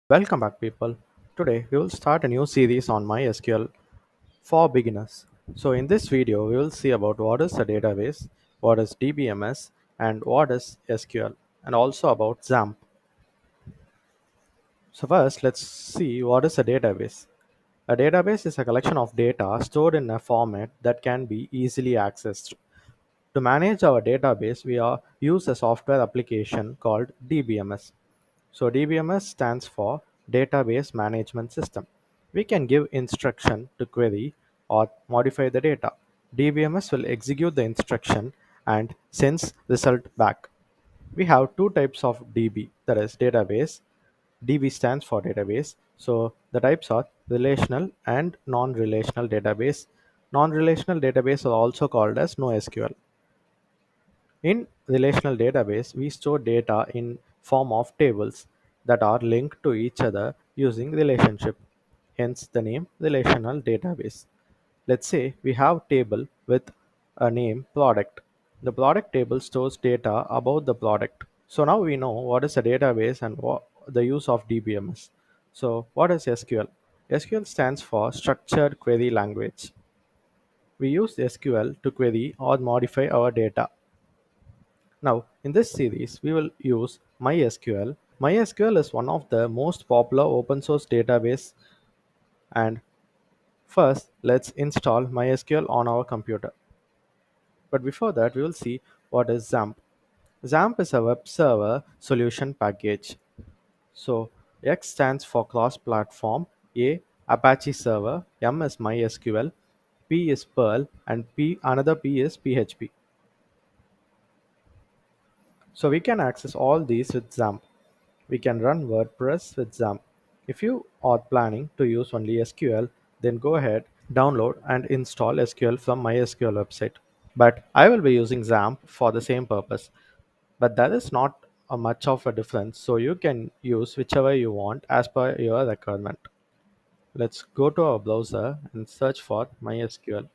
Welcome back, people. Today we will start a new series on MySQL for beginners. So, in this video, we will see about what is a database, what is DBMS, and what is SQL, and also about XAMPP. So, first, let's see what is a database. A database is a collection of data stored in a format that can be easily accessed. To manage our database, use a software application called DBMS. So DBMS stands for Database Management System. We can give instruction to query or modify the data. DBMS will execute the instruction and sends result back. We have two types of DB, that is database. DB stands for database. So the types are relational and non-relational database. Non-relational database are also called as NoSQL. In relational database, we store data in form of tables that are linked to each other using relationship. Hence the name relational database. Let's say we have table with a name product. The product table stores data about the product. So now we know what is a database and the use of DBMS. So what is SQL? SQL stands for Structured Query Language. We use SQL to query or modify our data. Now, in this series, we will use MySQL. MySQL is one of the most popular open source database, and first, let's install MySQL on our computer. But before that, we will see what is XAMPP. XAMPP is a web server solution package. So, X stands for cross-platform, A Apache server, M is MySQL, P is Perl, and another P is PHP. So we can access all these with XAMPP. We can run WordPress with XAMPP. If you are planning to use only SQL, then go ahead, download and install SQL from MySQL website. But I will be using XAMPP for the same purpose. But that is not a much of a difference, so you can use whichever you want as per your requirement. Let's go to our browser and search for MySQL.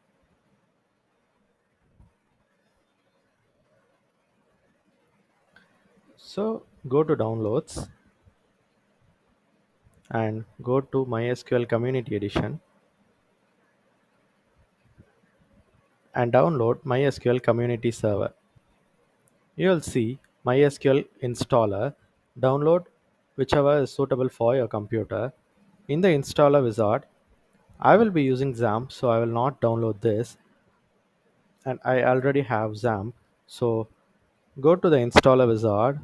So go to downloads and go to MySQL Community Edition and download MySQL Community Server. You will see MySQL installer. Download whichever is suitable for your computer. In the installer wizard, I will be using XAMPP, so I will not download this, and I already have XAMPP. So go to the installer wizard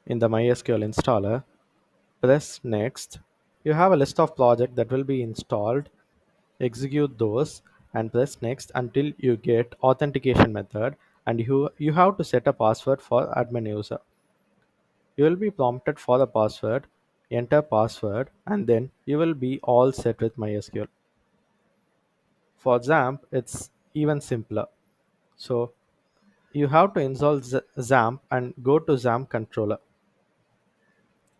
in the MySQL installer, press next. You have a list of projects that will be installed. Execute those and press next until you get authentication method, and you have to set a password for admin user. You will be prompted for the password, enter password, and then you will be all set with MySQL. For XAMPP, it's even simpler. So you have to install XAMPP and go to XAMPP controller.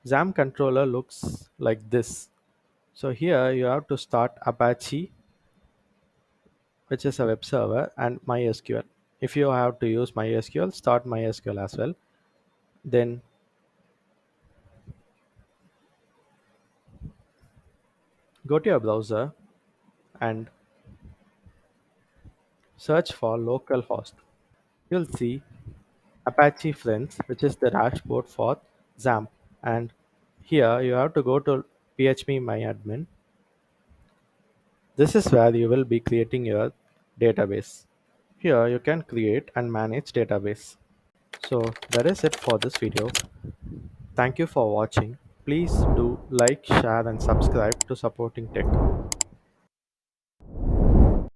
XAMPP controller looks like this. So here you have to start Apache, which is a web server, and MySQL. If you have to use MySQL, start MySQL as well. Then go to your browser and search for localhost. You'll see Apache Friends, which is the dashboard for XAMPP. And here you have to go to PHP MyAdmin. This is where you will be creating your database. Here you can create and manage database. So that is it for this video. Thank you for watching. Please do like, share and subscribe to Supporting Tech.